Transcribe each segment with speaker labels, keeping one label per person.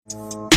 Speaker 1: Yo!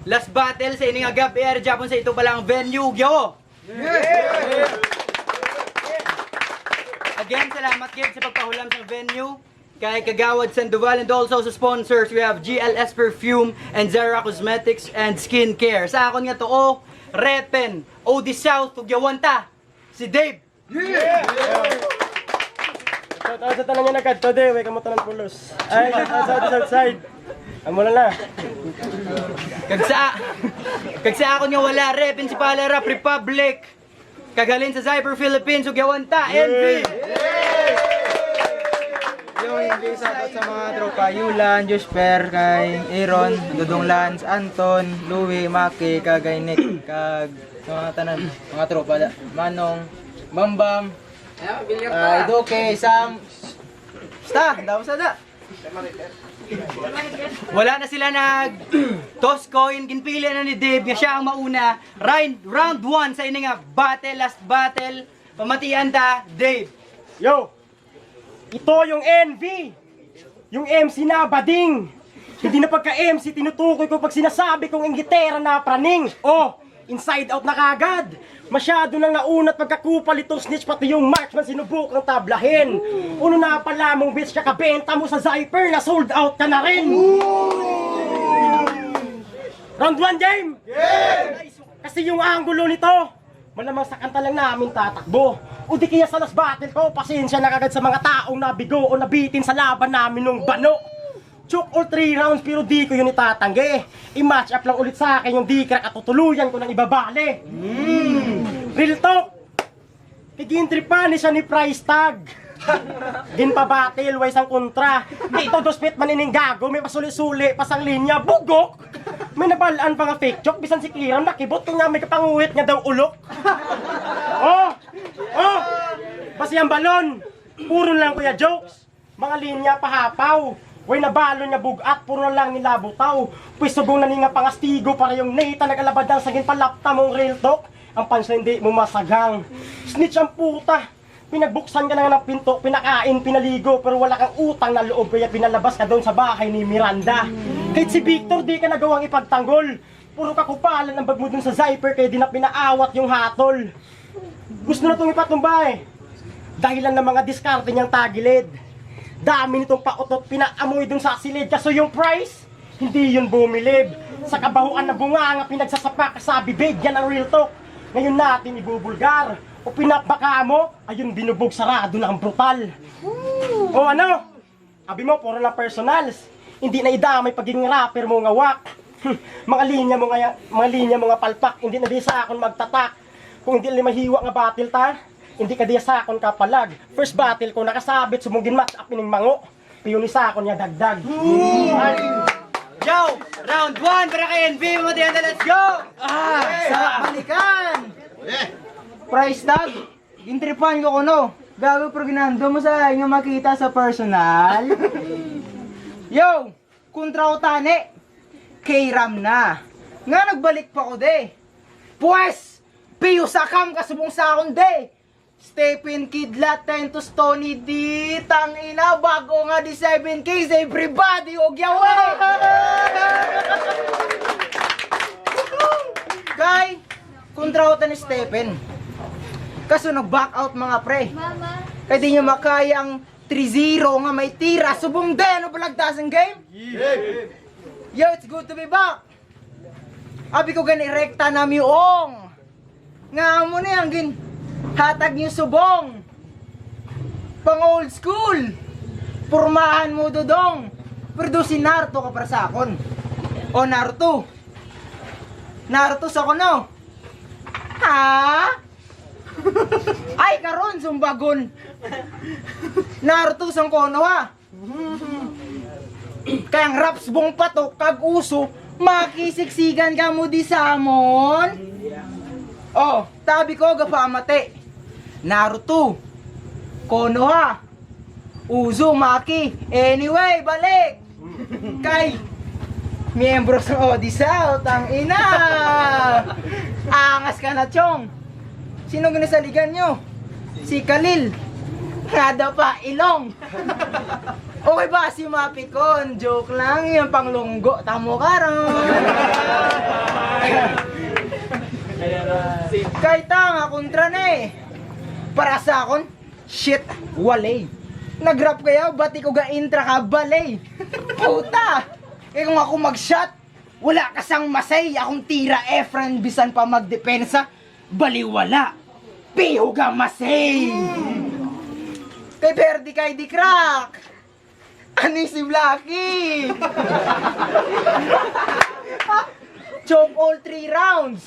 Speaker 1: Last battle sa ining agap air Japon sa ito palang venue, yo! Again, salamat kid sa pagpahulam sa venue kay Kagawad Sandoval, and also sa sponsors we have GLS Perfume and Zara Cosmetics and Skincare. Sa akon nga to repen OD South ug Yawanta si Dave.
Speaker 2: Sa tanan niya nagkadto de, way kamo tanan pulos. Ay, sa side. Amo na.
Speaker 1: Kagsa ako nga wala repen si Palarap Republic. Kagalin sa Zyper Philippines ug Yawanta NV.
Speaker 3: Yung hindi sapat sa mga tropa, Yulan, Jusper, kay Aaron, Dudong Lance, Anton, Louie, Maki, kagay Nick, kag mga tanan, mga tropa, Manong, Bambam, Idoke, Sam, daw sa da.
Speaker 1: Wala na sila nag toss coin, ginpili na ni Dave nga siya ang mauna. Round 1 sa ini nga last battle. Pamatian ta, Dave.
Speaker 2: Yo! Ito yung NV! Yung MC na bading! Hindi na pagka-MC, tinutukoy ko pag sinasabi kong inggitera na praning. Oh, inside out na kagad. Masyado nang naunat pagkakupal itong snitch, pati yung marksman sinubuk ng tablahin. Uno na pala mong bitch, kakabenta mo sa Zyper na sold out ka na rin. Round 1 game! Kasi yung angulo nito, malamang sa kanta lang namin tatakbo. O di kaya sa last battle ko, pasensya na kagad sa mga taong nabigo o nabitin sa laban namin nung bano. Choke all 3 rounds pero di ko yun itatanggi. I-match up lang ulit sa akin yung di crack at tutuluyan ko ng ibabali. Real talk! Kigintripan ni siya ni price tag. Din pa battle, way sang kontra. Dito dospit manining gago, may pasuli-suli, pasang linya, bugok. May nabalaan pa nga fake joke, bisan si Kiram nakibot kung nga may kapanguhit nga daw ulok. Oh! Basi ang balon, puro lang kuya jokes. Mga linya pahapaw. Way nabalon niya bugat, puro lang nilabutaw. Pwesto gong naninga pangastigo para yung neta nag-alabadang sagin palapta mong real talk. Ang pansa hindi mo masagang. Snitch ang puta. Pinagbuksan ka na ng pinto, pinakain, pinaligo, pero wala kang utang na loob, kaya pinalabas ka doon sa bahay ni Miranda. Kahit si Victor, di ka nagawang ipagtanggol. Puro kakupalan ang bag mo dun sa Zyper, kaya di na pinaawat yung hatol. Gusto na itong ipatumba dahilan ng mga diskarte niyang tagilid. Dami nitong pautot, pinaamoy dun sa silid, kaso yung price, hindi yun bumilib. Sa kabahuan na bunganga, pinagsasapak sa bibig, yan ang real talk. Ngayon natin ibubulgar. O pinapbaka mo, ayun binubog sarado na ang brutal. O ano? Abi mo, puro lang personals. Hindi na idamay pagiging rapper mo nga wak. Mga linya mo nga palpak, hindi na di sa akon magtatak. Kung hindi mahiwa nga battle ta, hindi ka di sa akon kapalag. First battle ko nakasabit, sumugin match up ining mango. Piyuni sa akon niya dagdag.
Speaker 1: Yo! Round 1 para kay NV, mamatian na, let's go!
Speaker 3: Sa balikan! Price tag, intripan ko kuno. Gago pero ginando mo sa inyo makita sa personal. Yo, kontra ko tani. K-Ram na. Nga nagbalik pa ko de. Pues, Piyo sakam kasubong sa akong day. Stephen Kidlat, Tentos Tony D. Tangina, bago nga di 7Ks, everybody, og yawa! Kay, kontrautan ni Stephen. Kaso nag-back out mga pre. Kaya di nyo makayang 3-0 nga may tira. Subong din, balagtas ang game? Yo, it's good to be back. Abi ko gani rekta na miong. Nga mo na yung gin. Hatag niyo subong. Pang old school. Pormahan mo dodong. Pero si Naruto ka para sa akon. O Naruto. Naruto sa kono. Ha? Ay karon sumbagon. Naruto sang kono ha. Kayang raps bong patok kag uso makisiksigan ka mo di samon. Oh, tabi ko gapamate. Naruto. Konoha. Uzo Maki. Anyway, balik. Kay miyembro sa Odisa, tang ina. Angas ka na, chong. Sino ginasaligan nyo? Si Khalil. Nada pa ilong. Okay ba si Mapikon? Joke lang, yung panglunggo. Tamo karon. Kay tanga kontra na eh. Para sa akon, shit, walay. Nag-rap kayo, bati ko ga-intra ka, balay. Puta! Kaya kung ako mag-shot, wala kasang masay. Akong tira Efren, bisan pa magdepensa, baliwala. Piho ga masay. Kay Verdi kay di crack. Ano si Blacky? Choke all 3 rounds.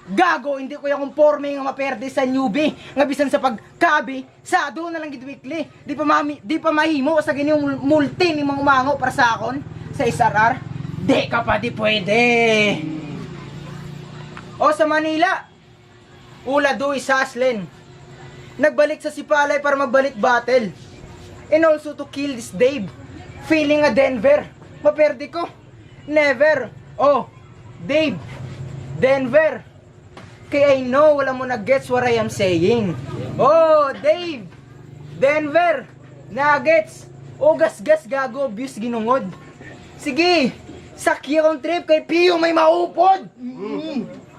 Speaker 3: Gago, hindi ko yung forme nga maperde sa newbie. Nga bisan sa pagkabi, sa doon na lang gidwikli. Di pa mahimo sa ganyang multi ni mga umango para sa akon. Sa SRR, di ka pa di pwede. O sa Manila, Ula Duy Saslin. Nagbalik sa Sipalay para magbalik battle. And also to kill this Dave. Feeling a Denver. Maperde ko. Never. Oh, Dave. Denver. Kaya I know wala mo na-gets what I am saying. Oh, Dave. Denver. Nuggets. O gas-gas gago abuse ginungod. Sige. Sakya kong trip kay Pio may maupod.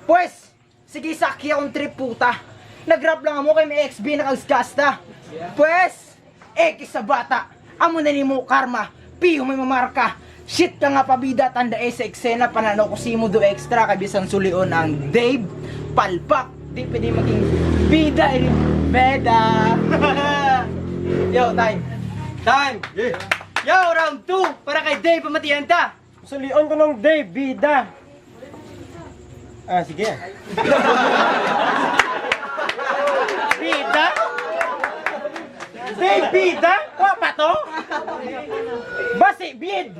Speaker 3: Pues, sige sakya kong trip puta. Nag-rap lang mo kay may XB na kaskasta. Pues, X sa bata. Amo na ni mo karma. Pio may mamarka. Shit ka nga pabida tanda sa eksena pananaw ko si mo do extra kabisan sulion ang Dave. Palpak, di pwede maging bida beda. Yo, time. Time. Yeah. Yo, round 2 para kay Dave pamatihan ta.
Speaker 2: Sulion ko ng Dave, bida. Ah, sige. Bida? Dave, bida? Kwa pa to? Basi, bid.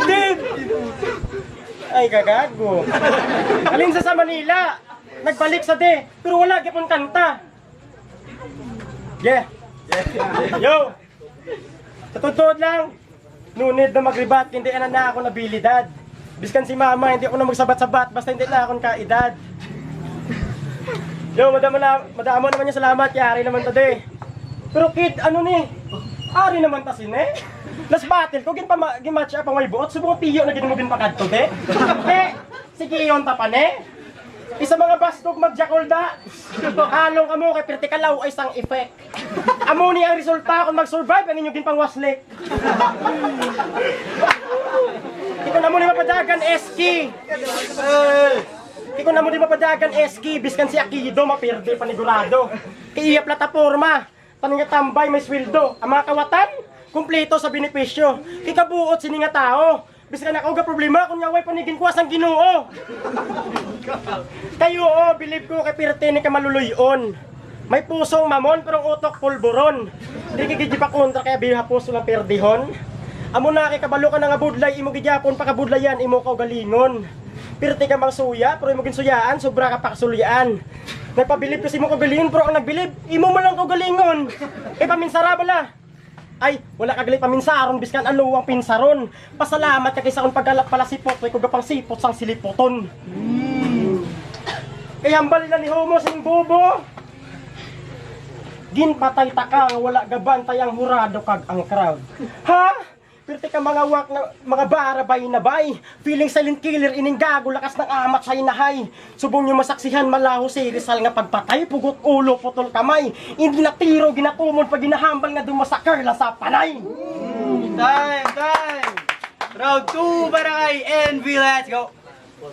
Speaker 2: Dave! Ay, gagago. Alin sa Manila, nagbalik sa de, pero wala gipon kanta. Yeah. Yo! Sa totoo lang, no need na magribat, hindi na ako nabilidad. Biskan si mama, hindi ako na magsabat-sabat, basta hindi na akong kaedad. Yo, madamo naman niya salamat, yari naman to de. Pero kid, ano ni? Ari naman tasin eh. Last battle ko, gin-match up ang may buot. Subong tiyo na gin mo din makadto de. Sige yon tapan eh. Isa mga bastog magjakolda. Halong kamo kay pertikalaw ay isang effect. Amo ni ang resulta kung mag-survive ang inyong ginpangwaslik. Ikaw na mo ni mapadagan eski. Ikaw na mo di mapadagan eski. Biskan si Akido maperde panigurado. Kaya plataforma. Paninga tambay may sweldo. Ang mga kawatan, kumpleto sa benepisyo. Kikabuot sini nga tao. Biskan na kauga problema kung nyaway panigin kuwas ang Ginoo. Kayo believe ko kay pirte ni kamaluluyon. May pusong mamon pero utok pulburon. Di kigiji pa kontra kaya biha puso ng perdihon. Amo na kay kabalo ka nga budlay imo gigyapon pakabudlayan imo kaugalingon. Pirte ka mang suya pero imo ginsuyaan sobra ka pakasulyaan. Nagpabilib kasi mo kagalingon pero ang nagbilib imo man lang kaugalingon. Kay paminsara bala. Ay, wala kagali paminsaron, biskan aluwang pinsaron. Pasalamat ka kay sa akong paggalap pala sipot, may kugapang sipot sang silipoton. Kaya hambali na ni Homo sing bubo. Ginpatay ta ka nga wala gabantay ang hurado kag ang crowd. Ha? Pirti ka mga wak na mga barabay na bay. Feeling silent killer ining gago lakas ng amat sa inahay. Subong nyo masaksihan malaho si Rizal nga pagpatay pugot ulo putol kamay. Hindi na tiro ginatumon pag ginahambal nga dumasakar la sa panay.
Speaker 1: Time! Round 2 para kay Envy, let's go!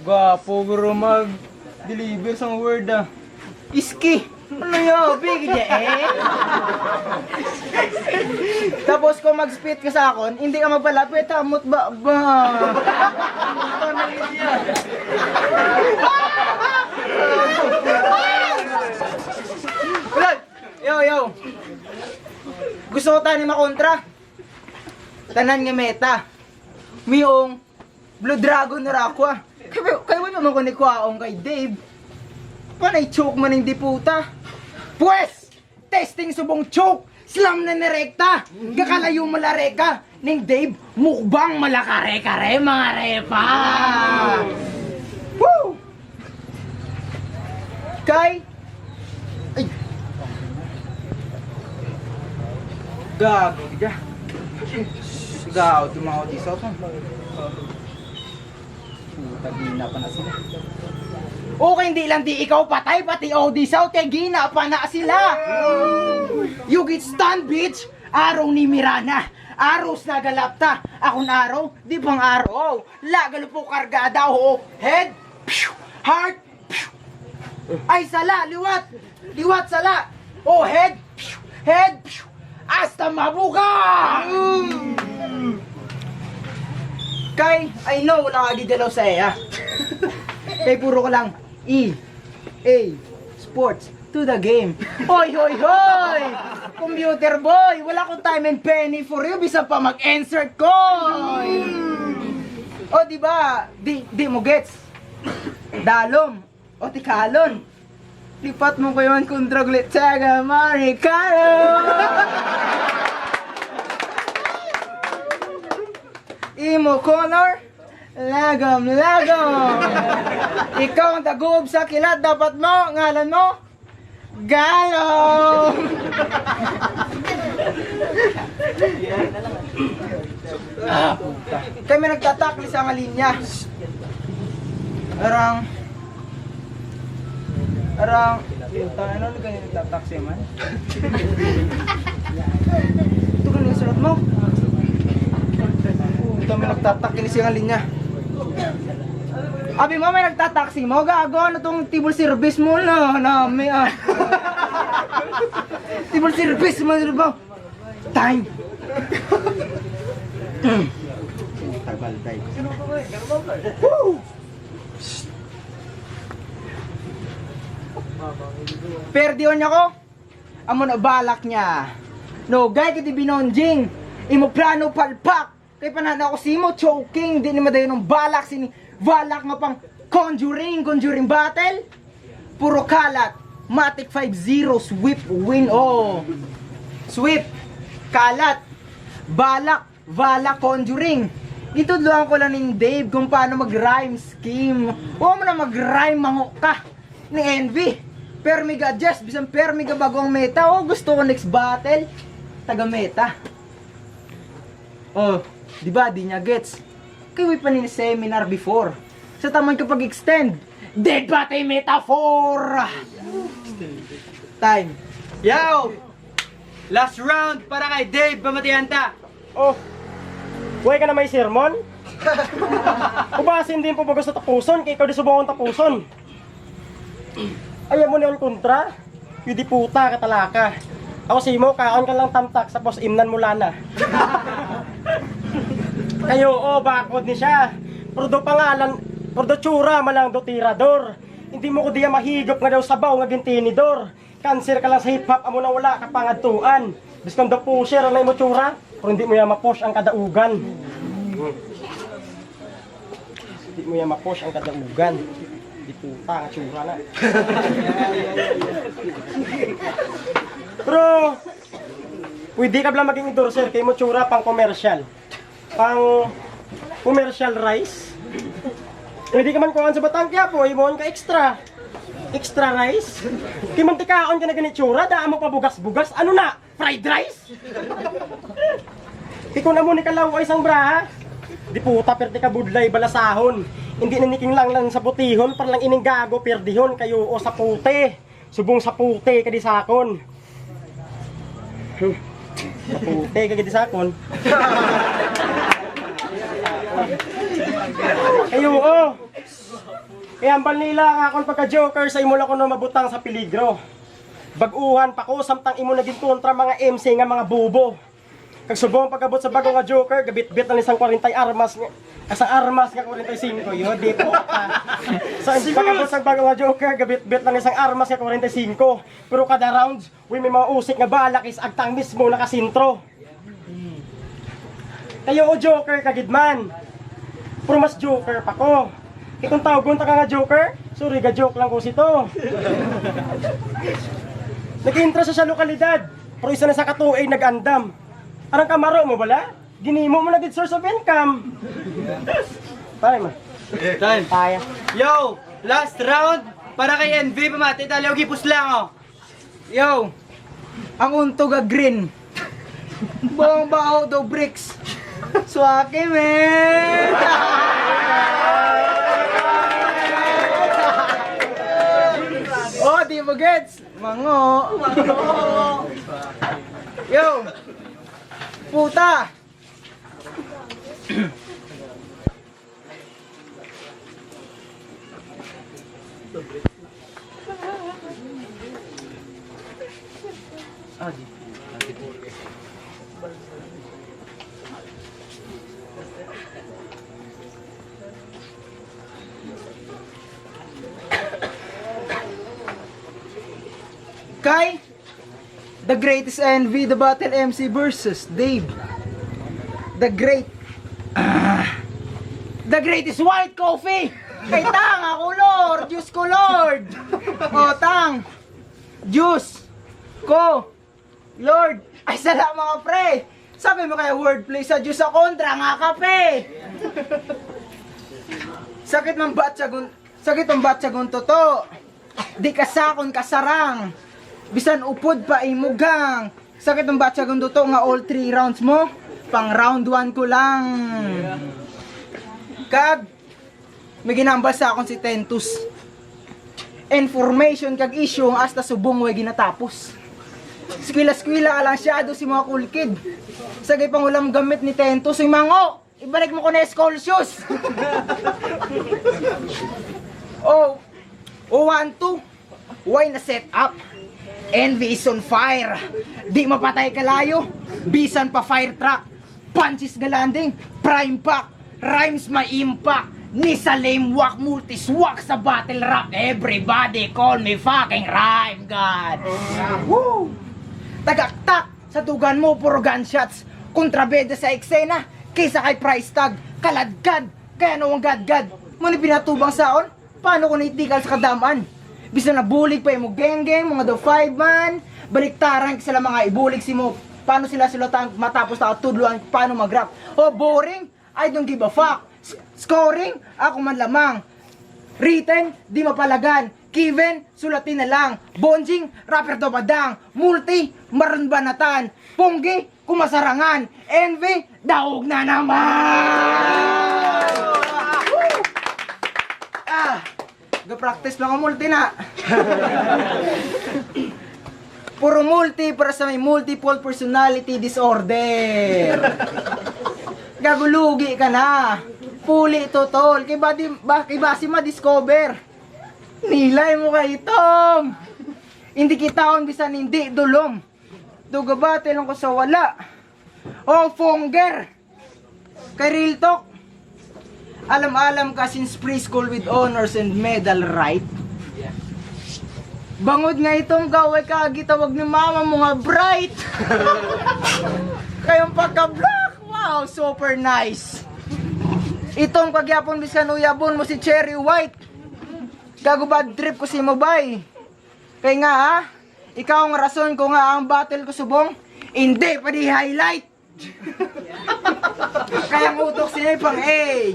Speaker 3: Gwapo guro mag-deliver sa word ah.
Speaker 1: Iski! Ano yun? Big niya eh!
Speaker 3: Tapos kung mag-spit ka sa akon, hindi ka magpalapit, hamot ba?
Speaker 1: Ulan! Yo!
Speaker 3: Gusto ko tayo ni makontra. Tanan nga meta. Miyong Blue Dragon na rakwa. Kaya mo naman ko ni Kwaong kay Dave. Panay choke man hindi puta. Pues! Testing subong choke! Slam na nirekta! Gakalayo malareka! Ning Dave, mukbang malakare-kare mga repa! Woo! Kay... Ay! Gago ka. Gaw, tumaw di sa akong. Tagina pa na sila. Okay, hindi lang di ikaw patay, pati OD South, gina pa na sila. You get stunned, bitch. Araw ni Mirana. Aros na galapta. Akong araw, di pang araw. Lagalo po kargada, ho. Head, pew, heart, pew. Ay, sala, liwat. Liwat, sala. Oh, head, pew, head, pew. Hasta mabuka! Kay, I know, nakagidalaw sa iya. Kay puro ko lang, EA Sports to the game. Hoy! Computer boy, wala akong time and penny for you, bisa pa mag-insert ko. O di ba? Di mo gets. Dalom o tikalon. Lipat mo ko yun kung draglit taga Maricano. Imo color, lagom. Ikaw ang tagob sa kilat, dapat mo, ngalan mo, Galong. Kami nagtatakli sa nga linya. Arang, ano na ganyan nagtataksi man? Ito ganyan yung sulat mo? Ito may nagtatakli siya nga linya. Abi mo may nagtataksi mo, gago, ano tong table service mo na may table service mo, ano ba? Time! Tagal tayo. Woo! Perdiyon niya ko? Amo na balak niya. No, gay kiti binonjing. Imo plano palpak. Kay panana ako simo choking, di ni madayon ng balak sini. Balak nga pang conjuring battle. Puro kalat. Matic 5-0 sweep win sweep kalat. Balak conjuring. Itudluhan ko lang ng Dave kung paano mag-rhyme scheme. Huwag mo na mag-rhyme mango ka ni Envy. Permiga adjust, bisan permiga bago ang meta. Gusto ko next battle, taga meta. Di ba di niya gets? Kaya pa ni seminar before. Sa taman kapag extend, dead battle metaphor. Time.
Speaker 1: Yo! Last round para kay Dave Bamatihanta.
Speaker 2: Huwag ka na may sermon? Ubasin din po ba gusto tapuson, kaya ikaw di subong tapuson. Ayaw mo niyon kontra? Yung di puta katalaka. Ako si mo, kaon ka lang tamtak, tapos imnan mo lana. Kayo, bakod ni siya. Pero pangalan, pero tsura malang do tirador. Hindi mo ko diya mahigop nga daw sabaw nga gintinidor. Cancer ka lang sa hip-hop, amo na wala ka pangadtuan. Biskang do pusher ang may mo tsura, pero hindi mo yan mapush ang kadaugan. Hindi mo yan mapush ang kadaugan. Di puta, tsura na. Pero, Pwede ka lang maging endorser kay mo tsura pang commercial. Pang commercial rice. Pwede ka man kuhaan sa Batang Quiapo, imon ka extra. Extra rice. Kay mantikaon ka na ganit tsura, daan mo pa bugas-bugas. Ano na? Fried rice? Ikaw na mo ni kalaw isang bra, ha? Di puta, perti ka budlay, balasahon. Hindi na niking lang sa putihon, para lang ining gago, perdihon kayo o sa pute. Subong sa pute, kadisakon. Sa pute, kadisakon. Kayo o. Kaya ambal nila nga akong pagka-joker sa imo lang ko na mabutang sa peligro. Baguhan pa ko, samtang imo naging kontra mga MC nga mga bubo. Kag subong pagkabot sa bago nga joker, gabit-bit ng isang 40 armas nga. Asang armas nga 45 yo, di po pa. Sa pagkabot sa bago nga joker, gabit-bit ng isang armas nga 45. Pero kada rounds, may mga usik nga balak is agtang mismo nakasintro. Kayo o joker kagidman. Pero mas joker pa ko. Ikong tawgon ta ka nga joker, sorry ga joke lang ko sito. Nag-intro sa lokalidad, pero isa na sa katuig nag-andam. Arang kamaro mo bala? Ginimo mo na gid source of income. Time.
Speaker 1: Time.
Speaker 2: Kaya.
Speaker 1: Yo, last round para kay NV pamati tali og hipos lang oh. Yo. Ang untog ga green. Bong bao do bricks. Swake man. Oh, di mo gets. Mango. Yo. Puta. Kai, the greatest envy, the battle MC versus Dave. The greatest white coffee. Kay tang ako Lord, Diyos ko Lord. O tang, Diyos ko Lord. Ay sala mga pre. Sabi mo kaya wordplay sa Diyos sa kontra nga kape. Sakit ng batsagun toto. Di kasakon kasarang. Bisan upod pa imugang. Sakit ng batsagun toto nga all 3 rounds mo. Pang round 1 ko lang. Kag may ginambal sa akong si Tentus. Information kag issue ang hasta subong way ginatapos. Skwila-skwila alang siyado si mga kulkid. Sagay pang ulam gamit ni Tentus yung mango. Ibalik mo ko na school shoes. Oh, 1-2. Why na set up? Envy is on fire. Di mapatay kalayo. Bisan pa fire truck. Punches galanding. Prime pack. Rhymes may impact. Ni sa lame walk, multi-swak sa battle rap. Everybody call me fucking rhyme god. Woo! Tagaktak sa tugan mo, puro gunshots. Kontrabeda sa eksena. Kaysa kay price tag. Kaladkad. Kaya no ang gadgad. Muna pinatubang saon. Paano ko naitikal sa kadamaan? Bisa na bulig pa yung geng-geng, mga do 5 man. Baliktaran sila mga ibulig si mo. Paano sila matapos na tudluan, paano mag-rap? Oh, boring? I don't give a fuck. Scoring? Ako man lamang. Written? Di mapalagan. Kiven? Sulatin na lang. Bonjing? Rapper do badang. Multi? Maron banatan. Punggi? Kumasarangan. Envy? Daog na naman! Ga-practice lang ang multi na. Puro multi para sa may multiple personality disorder. Gagulugi ka na. Puli totol. Kay basi ma-discover. Nilay mo kay Tom. Hindi kitaon bisan hindi dulom. Dugabate lang ko sa wala. Oh, Fonger. Kay Real Talk. Alam-alam ka since preschool with honors and medal, right? Bangod nga itong gaway kagitawag ni mama mo nga bright. Kayong pagka-black, wow, super nice. Itong pagyapon bisan uyabon mo si Cherry White. Gago bad trip ko si Mobay. Kaya nga ikaw ang rason ko nga ang battle ko subong.
Speaker 3: Hindi pa di highlight. Kayang utok sinipang A.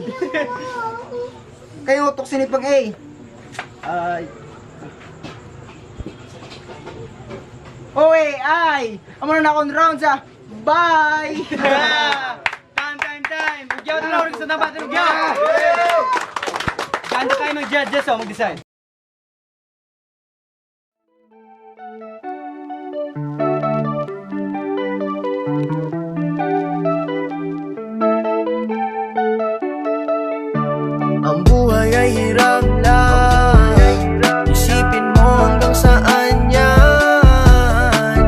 Speaker 3: Kayang utok sinipang A. Oy, ay! Amo na akong round sa bye!
Speaker 1: Time! Bugyaw na lang, gusto na ba? Bugyaw! Ganda tayo ng judges, oh, mag-decide.
Speaker 4: Ang buhay ay hirap lang. Isipin mo hanggang saan yan.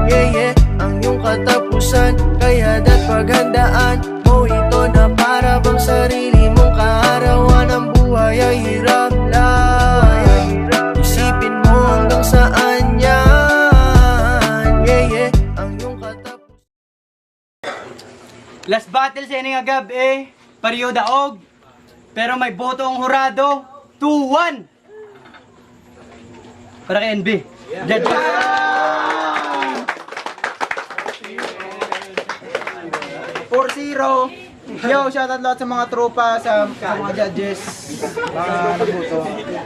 Speaker 4: Ang iyong katapusan, kaya da't paghandaan mo ito na para bang sarili mong kaarawan. Ang buhay ay hirap lang. Isipin mo hanggang saan yan. Ang iyong katapusan.
Speaker 1: Last battle sa ining agab, Pariyo daog. Pero may boto ang hurado, 2-1. Para kay NB. Judges.
Speaker 3: For 0. Yo, shoutout lahat sa mga tropa, sa mga judges. Mga nagbuto.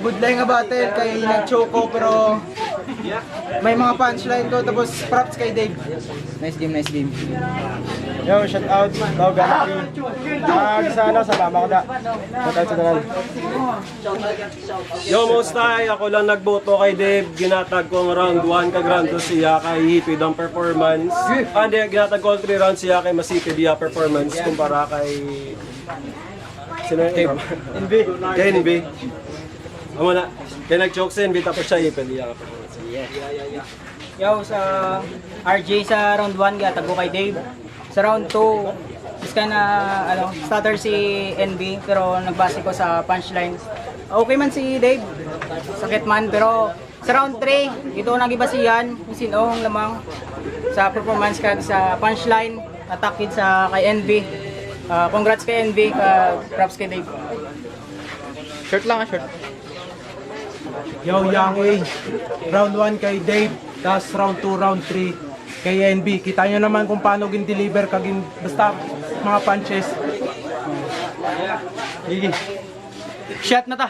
Speaker 3: Good line nga battle, kay nag-choco pero may mga punchline ko, tapos props kay Dave. Nice game.
Speaker 2: Yo, shout out daw Galaxy. Sana salamat ko da. Shout out sa tanan.
Speaker 5: Yo, Mostay, ako lang nagboto kay Dave. Ginatag ko ang round 1 kag round 2 siya kay hipid ang performance. Hindi, ginatag ko ang 3 rounds siya kay masipid iya performance kumpara kay sino yung NB. Kay NB. Amo na. Kaya nag-choke si NB tapos siya hipid iya performance.
Speaker 6: Yo, sa RJ sa round 1 gatag ko kay Dave. Sa round 2 is kinda starter si NB pero nagbase ko sa punchline. Okay man si Dave. Sakit man pero sa round 3 ito nagibasihan sinong lamang sa performance kag sa punchline attack sa kay NB. Congrats kay NB, props kay Dave.
Speaker 3: Short lang, short.
Speaker 7: Yo, Yang A. Round 1 kay Dave, tapos round 2, round 3 kay NB. Kita nyo naman kung paano gin-deliver kagin basta mga punches.
Speaker 1: Shot na ta.